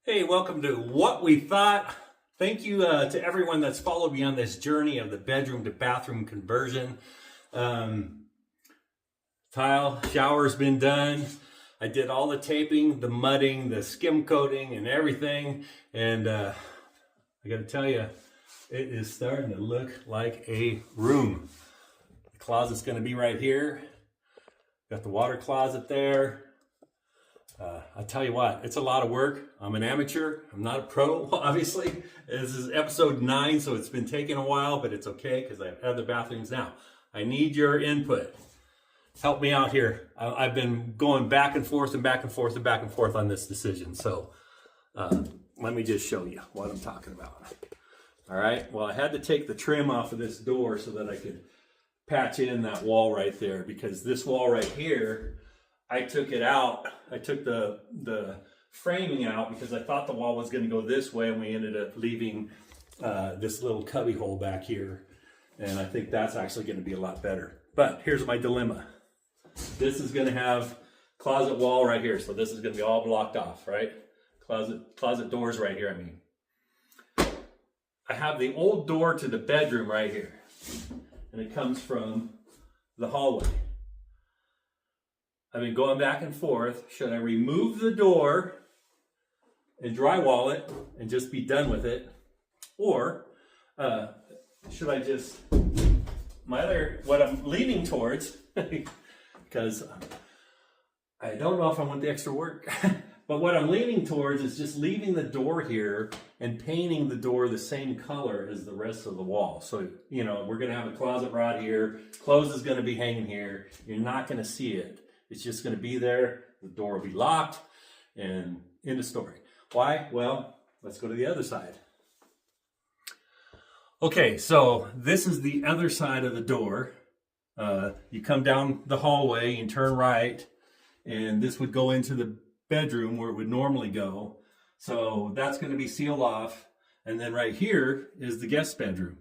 Hey, welcome to What We Thought. Thank you to everyone that's followed me on this journey of the bedroom to bathroom conversion. Tile, shower's been done. I did all the taping, the mudding, the skim coating, and everything. And I got to tell you, it is starting to look like a room. The closet's going to be right here. Got the water closet there. I'll tell you what, it's a lot of work. I'm an amateur. I'm not a pro, obviously. This is episode 9, so it's been taking a while, but it's okay because I have other bathrooms now. I need your input. Help me out here. I've been going back and forth and back and forth and back and forth on this decision. So let me just show you what I'm talking about. All right. Well, I had to take the trim off of this door so that I could patch in that wall right there, because this wall right here, I took it out. I took the framing out because I thought the wall was going to go this way, and we ended up leaving this little cubby hole back here. And I think that's actually going to be a lot better. But here's my dilemma. This is going to have closet wall right here. So this is going to be all blocked off, right? Closet doors right here, I mean. I have the old door to the bedroom right here. And it comes from the hallway. I've been going back and forth. Should I remove the door and drywall it and just be done with it? Or should I just, what I'm leaning towards, because I don't know if I want the extra work, but what I'm leaning towards is just leaving the door here and painting the door the same color as the rest of the wall. So, you know, we're going to have a closet rod here. Clothes is going to be hanging here. You're not going to see it. It's just going to be there. The door will be locked, and end of story. Why? Well, let's go to the other side. Okay, so this is the other side of the door. You come down the hallway and turn right, and this would go into the bedroom where it would normally go. So that's going to be sealed off. And then right here is the guest bedroom,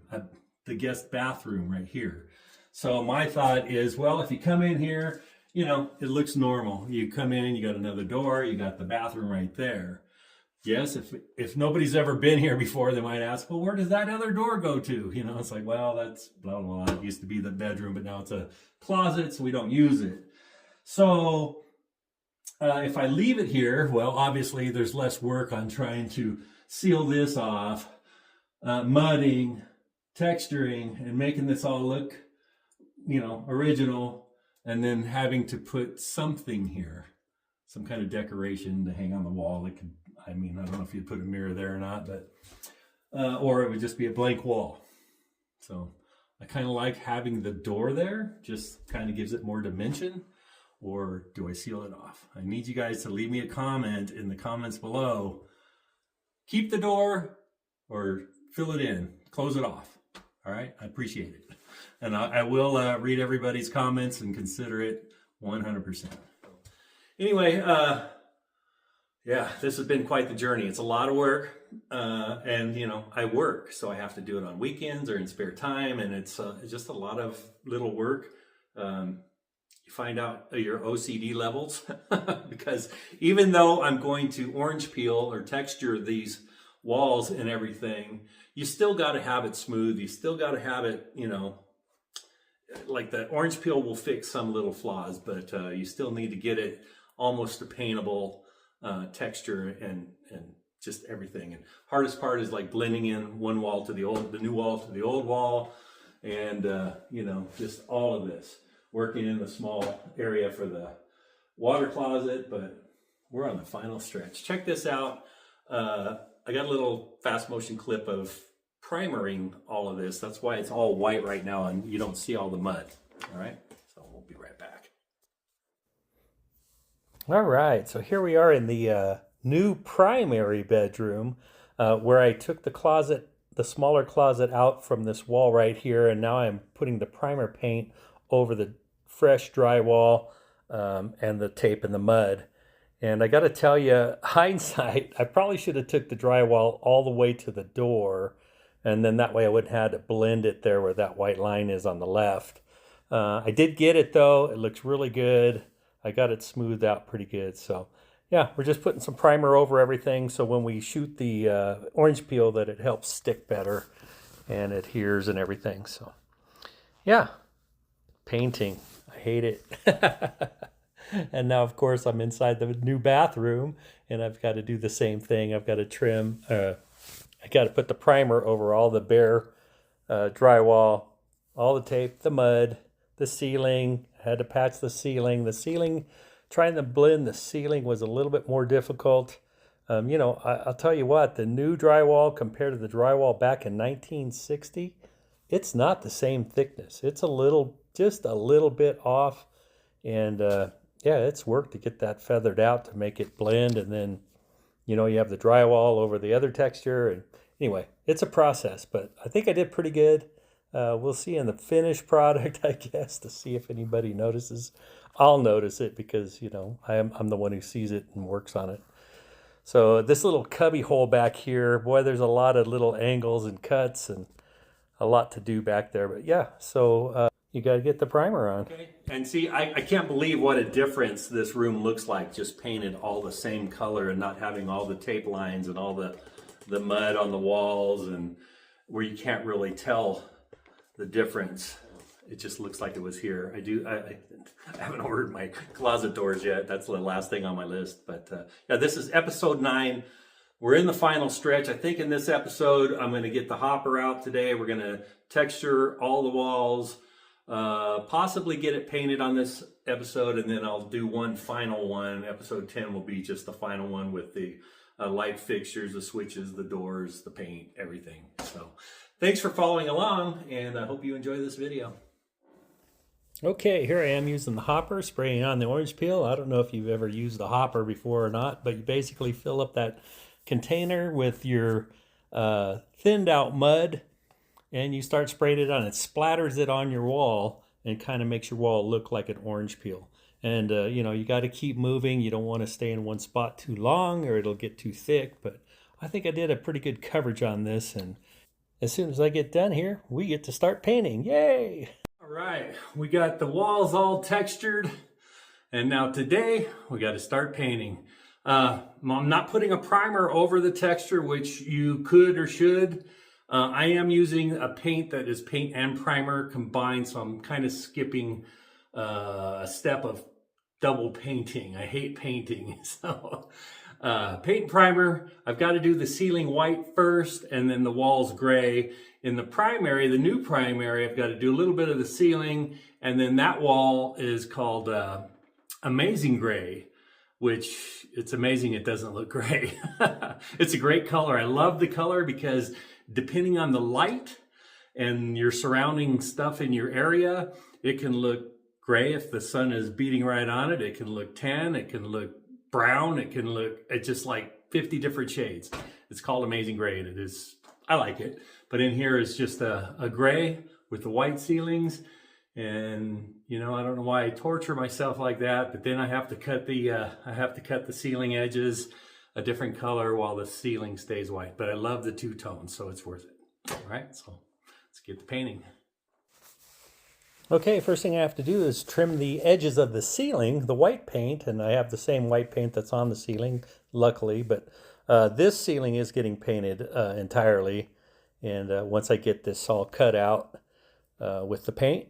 the guest bathroom right here. So my thought is, well, if you come in here, you know, it looks normal. You come in, you got another door, you got the bathroom right there. Yes, if nobody's ever been here before, they might ask, well, where does that other door go to? You know, it's like, well, that's blah, blah, blah. It used to be the bedroom, but now it's a closet, so we don't use it. So if I leave it here, well, obviously there's less work on trying to seal this off, mudding, texturing, and making this all look, you know, original. And then having to put something here, some kind of decoration to hang on the wall. It could, I mean, I don't know if you'd put a mirror there or not, but, or it would just be a blank wall. So I kind of like having the door there, just kind of gives it more dimension. Or do I seal it off? I need you guys to leave me a comment in the comments below. Keep the door or fill it in, close it off. All right, I appreciate it. And I will read everybody's comments and consider it 100%. Anyway, yeah, this has been quite the journey. It's a lot of work, and you know, I work, so I have to do it on weekends or in spare time, and it's just a lot of little work. You find out your OCD levels because even though I'm going to orange peel or texture these walls and everything, you still got to have it smooth. You still got to have it, you know, like the orange peel will fix some little flaws, but you still need to get it almost a paintable texture and just everything. And hardest part is like blending in one wall to the new wall to the old wall, and you know, just all of this. Working in the small area for the water closet, but we're on the final stretch. Check this out. I got a little fast motion clip of primering all of this. That's why it's all white right now and you don't see all the mud. All right, so we'll be right back. All right, so here we are in the new primary bedroom where I took the smaller closet out from this wall right here, and now I'm putting the primer paint over the fresh drywall and the tape and the mud. And I got to tell you, hindsight, I probably should have took the drywall all the way to the door, and then that way I wouldn't have to blend it there where that white line is on the left. I did get it though. It looks really good. I got it smoothed out pretty good. So yeah, we're just putting some primer over everything so when we shoot the orange peel that it helps stick better and adheres and everything. So yeah, painting. I hate it. And now, of course, I'm inside the new bathroom and I've got to do the same thing. I've got to trim, I got to put the primer over all the bare drywall, all the tape, the mud, the ceiling. I had to patch the ceiling. The ceiling, trying to blend the ceiling was a little bit more difficult. You know, I'll tell you what, the new drywall compared to the drywall back in 1960, it's not the same thickness. It's just a little bit off. And yeah, it's work to get that feathered out to make it blend. And then, you know, you have the drywall over the other texture. And anyway, it's a process, but I think I did pretty good. We'll see in the finished product, I guess, to see if anybody notices. I'll notice it because, you know, I'm the one who sees it and works on it. So this little cubby hole back here, boy, there's a lot of little angles and cuts and a lot to do back there. But yeah, so you got to get the primer on. Okay. And see, I can't believe what a difference this room looks like just painted all the same color and not having all the tape lines and all the mud on the walls and where you can't really tell the difference. It just looks like it was here. I haven't ordered my closet doors yet. That's the last thing on my list. But yeah, this is episode 9. We're in the final stretch. I think in this episode, I'm going to get the hopper out today. We're going to texture all the walls, possibly get it painted on this episode, and then I'll do one final one. Episode 10 will be just the final one with the light fixtures, the switches, the doors, the paint, everything. So thanks for following along, and I hope you enjoy this video. Okay, here I am using the hopper, spraying on the orange peel. I don't know if you've ever used the hopper before or not, but you basically fill up that container with your thinned out mud and you start spraying it on. It splatters it on your wall and kind of makes your wall look like an orange peel. And you know, you got to keep moving. You don't want to stay in one spot too long or it'll get too thick. But I think I did a pretty good coverage on this. And as soon as I get done here, we get to start painting. Yay! All right, we got the walls all textured. And now today we got to start painting. I'm not putting a primer over the texture, which you could or should. I am using a paint that is paint and primer combined, so I'm kind of skipping a step of double painting. I hate painting, so paint and primer. I've got to do the ceiling white first and then the walls gray. In the primary, the new primary, I've got to do a little bit of the ceiling, and then that wall is called Amazing Gray, which it's amazing it doesn't look gray. It's a great color. I love the color because depending on the light and your surrounding stuff in your area, it can look gray if the sun is beating right on it. It can look tan, it can look brown, it can look, it's just like 50 different shades. It's called Amazing Gray, and it is, I like it. But in here is just a gray with the white ceilings. And you know, I don't know why I torture myself like that, but then I have to cut the ceiling edges a different color while the ceiling stays white. But I love the two tones, so it's worth it. All right, so let's get the painting. Okay, first thing I have to do is trim the edges of the ceiling, the white paint, and I have the same white paint that's on the ceiling, luckily, but this ceiling is getting painted entirely. And once I get this all cut out with the paint,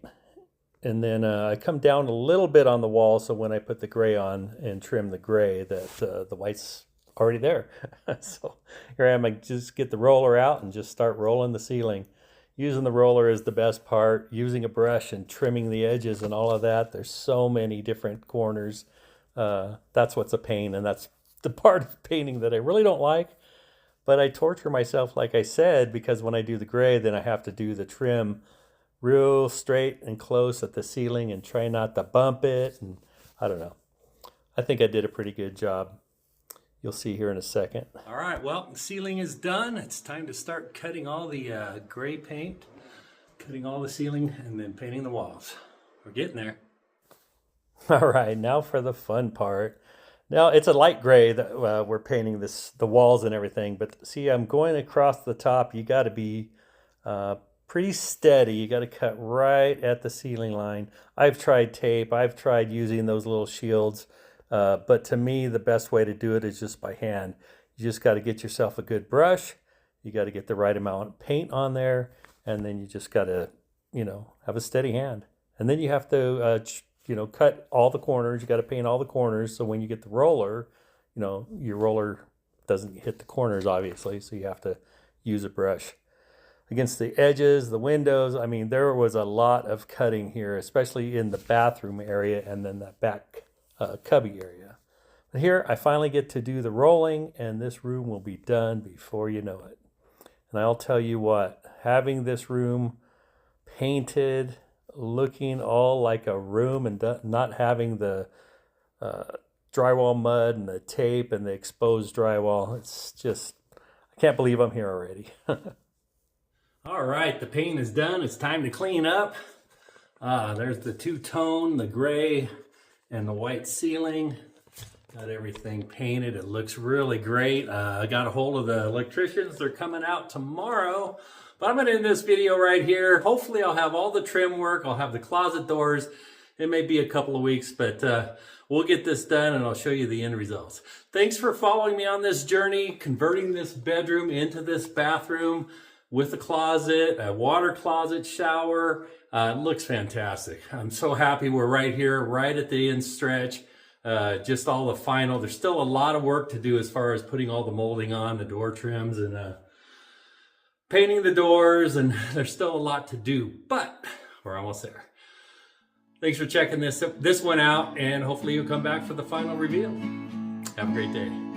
and then I come down a little bit on the wall, so when I put the gray on and trim the gray, that the white's already there. So here I am, I just get the roller out and just start rolling the ceiling. Using the roller is the best part. Using a brush and trimming the edges and all of that. There's so many different corners. That's what's a pain, and that's the part of painting that I really don't like. But I torture myself, like I said, because when I do the gray, then I have to do the trim real straight and close at the ceiling and try not to bump it. And I don't know. I think I did a pretty good job. You'll see here in a second. All right, well, the ceiling is done. It's time to start cutting all the gray paint, cutting all the ceiling, and then painting the walls. We're getting there. All right, now for the fun part. Now, it's a light gray that we're painting the walls and everything, but see, I'm going across the top. You got to be pretty steady. You got to cut right at the ceiling line. I've tried tape. I've tried using those little shields. But to me, the best way to do it is just by hand. You just got to get yourself a good brush. You got to get the right amount of paint on there. And then you just got to, have a steady hand. And then you have to, cut all the corners. You got to paint all the corners. So when you get the roller, your roller doesn't hit the corners, obviously. So you have to use a brush. Against the edges, the windows, I mean, there was a lot of cutting here, especially in the bathroom area and then that back cubby area. But here, I finally get to do the rolling, and this room will be done before you know it. And I'll tell you what, having this room painted, looking all like a room, and not having the drywall mud and the tape and the exposed drywall, it's just, I can't believe I'm here already. All right, the paint is done. It's time to clean up. There's the two-tone, the gray and the white ceiling. Got everything painted. It looks really great. I got a hold of the electricians. They're coming out tomorrow. But I'm going to end this video right here. Hopefully I'll have all the trim work. I'll have the closet doors. It may be a couple of weeks, but we'll get this done and I'll show you the end results. Thanks for following me on this journey, converting this bedroom into this bathroom with a closet, a water closet, shower. It looks fantastic. I'm so happy we're right here, right at the end stretch. Just all the final. There's still a lot of work to do as far as putting all the molding on, the door trims, and painting the doors, and there's still a lot to do, but we're almost there. Thanks for checking this one out, and hopefully you'll come back for the final reveal. Have a great day.